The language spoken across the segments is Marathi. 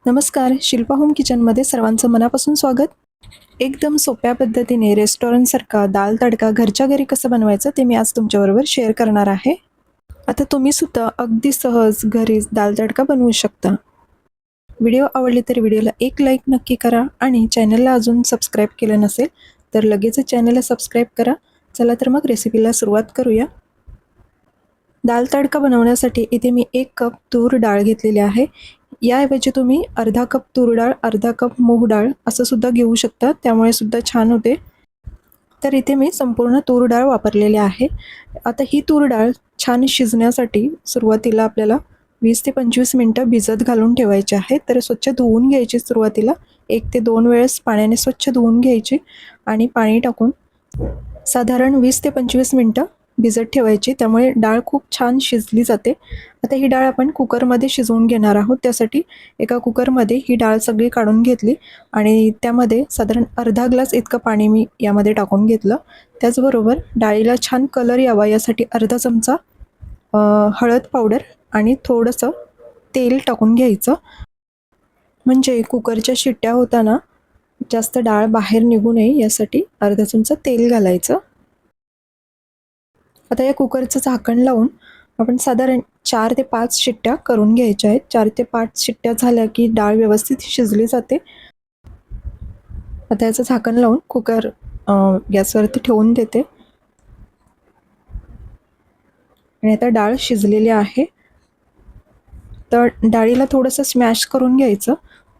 नमस्कार, शिल्पा होम किचनमध्ये सर्वांचं मनापासून स्वागत. एकदम सोप्या पद्धतीने रेस्टॉरंटसारखा दाल तडका घरच्या घरी कसं बनवायचं ते मी आज तुमच्याबरोबर शेअर करणार आहे. आता तुम्ही सुद्धा अगदी सहज घरीच दाल तडका बनवू शकता. व्हिडिओ आवडले तर व्हिडिओला एक लाईक नक्की करा आणि चॅनलला अजून सबस्क्राईब केलं नसेल तर लगेच चॅनलला सबस्क्राईब करा. चला तर मग रेसिपीला सुरुवात करूया. दाल तडका बनवण्यासाठी इथे मी 1 कप तूर डाळ घेतलेली आहे. याऐवजी तुम्ही अर्धा कप तूर डाळ, अर्धा कप मूग डाळ असं सुद्धा घेऊ शकता, त्यामुळे सुद्धा छान होते. तर इथे मी संपूर्ण तूर डाळ वापरलेली आहे. आता ही तूर डाळ छान शिजण्यासाठी सुरुवातीला आपल्याला 20 ते 25 मिनिटं भिजत घालून ठेवायची आहे. तर स्वच्छ धुवून घ्यायची सुरुवातीला 1 ते 2 वेळेस पाण्याने स्वच्छ धुवून घ्यायची आणि पाणी टाकून साधारण 20 ते 25 मिनिटं भिजत ठेवायची, त्यामुळे डाळ खूप छान शिजली जाते. आता ही डाळ आपण कुकरमध्ये शिजवून घेणार आहोत. त्यासाठी एका कुकरमध्ये ही डाळ सगळी काढून घेतली आणि त्यामध्ये साधारण अर्धा ग्लास इतकं पाणी मी यामध्ये टाकून घेतलं. त्याचबरोबर डाळीला छान कलर यावा यासाठी अर्धा चमचा हळद पावडर आणि थोडंसं तेल टाकून घ्यायचं, म्हणजे कुकरच्या शिट्ट्या होताना जास्त डाळ बाहेर निघू नये यासाठी अर्धा चमचा तेल घालायचं. आता या कुकरचं झाकण लावून आपण साधारण 4 ते 5 शिट्ट्या करून घ्यायच्या आहेत. 4 ते 5 शिट्ट्या झाल्या की डाळ व्यवस्थित शिजली जाते. आता याचं झाकण लावून कुकर गॅसवरती ठेवून देते आणि आता डाळ शिजलेली आहे. तर डाळीला थोडंसं स्मॅश करून घ्यायचं.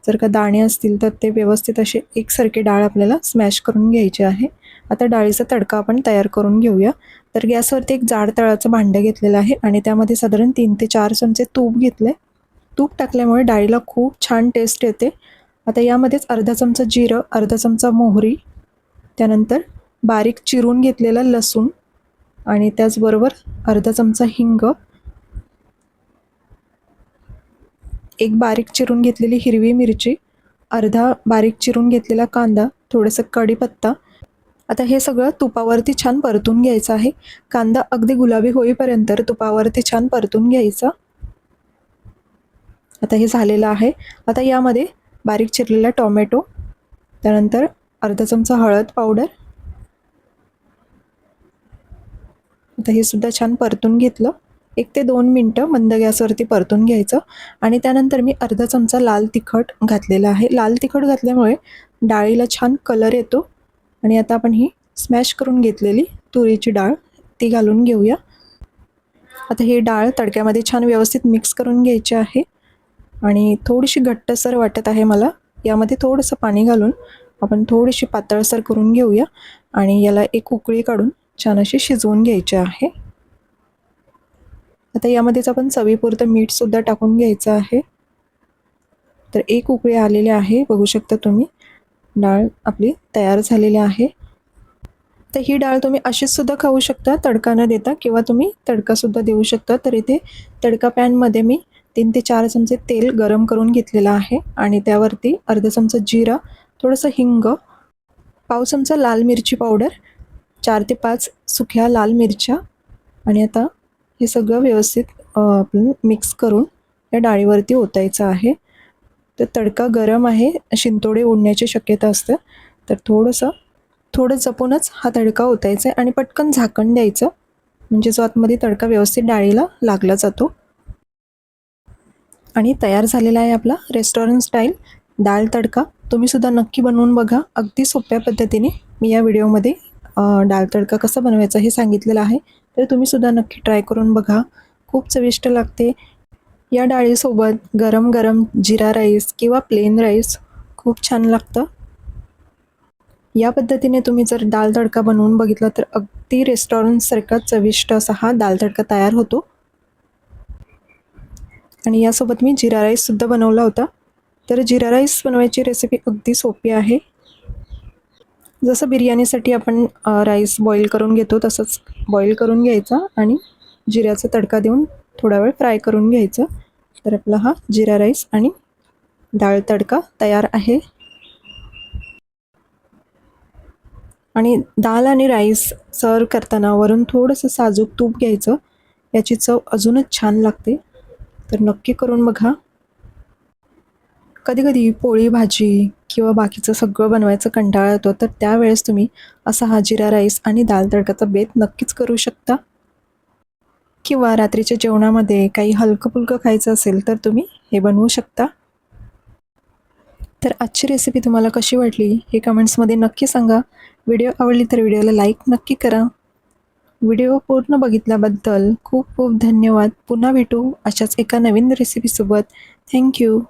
जर का दाणे असतील तर ते व्यवस्थित असे एकसारखे डाळ आपल्याला स्मॅश करून घ्यायचे आहे. आता डाळीचा तडका आपण तयार करून घेऊया. तर गॅसवरती एक जाड तळाचं भांडं घेतलेलं आहे आणि त्यामध्ये साधारण 3 ते 4 चमचे तूप घेतले. तूप टाकल्यामुळे डाळीला खूप छान टेस्ट येते. आता यामध्येच अर्धा चमचा जिरं, अर्धा चमचा मोहरी, त्यानंतर बारीक चिरून घेतलेला लसूण आणि त्याचबरोबर अर्धा चमचा हिंग, एक बारीक चिरून घेतलेली हिरवी मिरची, अर्धा बारीक चिरून घेतलेला कांदा, थोडंसं कढीपत्ता. आता हे सगळं तुपावरती छान परतून घ्यायचं आहे. कांदा अगदी गुलाबी होईपर्यंत तुपावरती छान परतून घ्यायचा. आता हे झालेलं आहे. आता यामध्ये बारीक चिरलेला टोमॅटो, त्यानंतर अर्धा चमचा हळद पावडर, आता हे सुद्धा छान परतून घेतलं. 1 ते 2 मिनटं मंद गॅसवरती परतून घ्यायचं आणि त्यानंतर मी अर्धा चमचा लाल तिखट घातलेला आहे. लाल तिखट घातल्यामुळे डाळीला छान कलर येतो. आणि आता आपण ही स्मॅश करून घेतलेली तुरीची डाळ ती घालून घेऊया. आता ही डाळ तडक्यामध्ये छान व्यवस्थित मिक्स करून घ्यायची आहे आणि थोडीशी घट्टसर वाटत आहे मला. यामध्ये थोडंसं पाणी घालून आपण थोडीशी पातळसर करून घेऊया आणि याला एक उकळी काढून छान अशी शिजवून घ्यायची आहे. आता यामध्येच आपण चवीपुरतं मीठसुद्धा टाकून घ्यायचं आहे. तर एक उकळी आलेली आहे, बघू शकता तुम्ही. डाळ आपली तयार झालेली आहे. तर ही डाळ तुम्ही अशीच सुद्धा खाऊ शकता तडका न देता, किंवा तुम्ही तडकासुद्धा देऊ शकता. तर इथे तडका पॅनमध्ये मी 3 ते 4 चमचे तेल गरम करून घेतलेलं आहे आणि त्यावरती अर्धा चमचा जिरा, थोडंसं हिंग, पाव चमचा लाल मिरची पावडर, 4 ते 5 सुक्या लाल मिरच्या आणि आता हे सगळं व्यवस्थित आपण मिक्स करून या डाळीवरती ओतायचं आहे. तर तडका गरम आहे, शिंतोडे उडण्याची शक्यता असते. तर थोडं जपूनच हा तडका ओतायचा आहे आणि पटकन झाकण द्यायचं, म्हणजे जो आतमध्ये तडका व्यवस्थित डाळीला लागला जातो. आणि तयार झालेला आहे आपला रेस्टॉरंट स्टाईल डाळ तडका. तुम्हीसुद्धा नक्की बनवून बघा. अगदी सोप्या पद्धतीने मी या व्हिडिओमध्ये डाळ तडका कसा बनवायचा हे सांगितलेलं आहे. तर तुम्हीसुद्धा नक्की ट्राय करून बघा. खूप चविष्ट लागते. या डाळीसोबत गरम गरम जिरा राईस किंवा प्लेन राईस खूप छान लागतं. या पद्धतीने तुम्ही जर दाल तडका बनवून बघितला तर अगदी रेस्टॉरंटसारखा चविष्ट असा हा दाल तडका तयार होतो. आणि यासोबत मी जिरा राईससुद्धा बनवला होता. तर जिरा राईस बनवायची रेसिपी अगदी सोपी आहे. जसं बिर्याणीसाठी आपण राईस बॉईल करून घेतो तसंच बॉईल करून घ्यायचा आणि जिऱ्याचा तडका देऊन थोडा वेळ फ्राय करून घ्यायचं. तर आपला हा जिरा राईस आणि डाळ तडका तयार आहे. आणि दाल आणि राईस सर्व करताना वरून थोडंसं साजूक तूप घ्यायचं. याची चव अजूनच छान लागते. तर नक्की करून बघा. कधी-कधी पोळी भाजी किंवा बाकीचं सगळं बनवायचं कंटाळा येतो, तर त्यावेळेस तुम्ही असा हा जिरा राईस आणि दाल तडकाचा बेत नक्कीच करू शकता. किंवा रात्रीच्या जेवणामध्ये काही हलकं-फुलकं खायचं असेल, तर तुम्ही हे बनवू शकता. तर आजची रेसिपी तुम्हाला कशी वाटली हे कमेंट्समध्ये नक्की सांगा. व्हिडिओ आवडली तर व्हिडिओला लाईक नक्की करा. व्हिडिओ पूर्ण बघितल्याबद्दल खूप खूप धन्यवाद. पुन्हा भेटू अशाच एका नवीन रेसिपीसोबत. Thank you.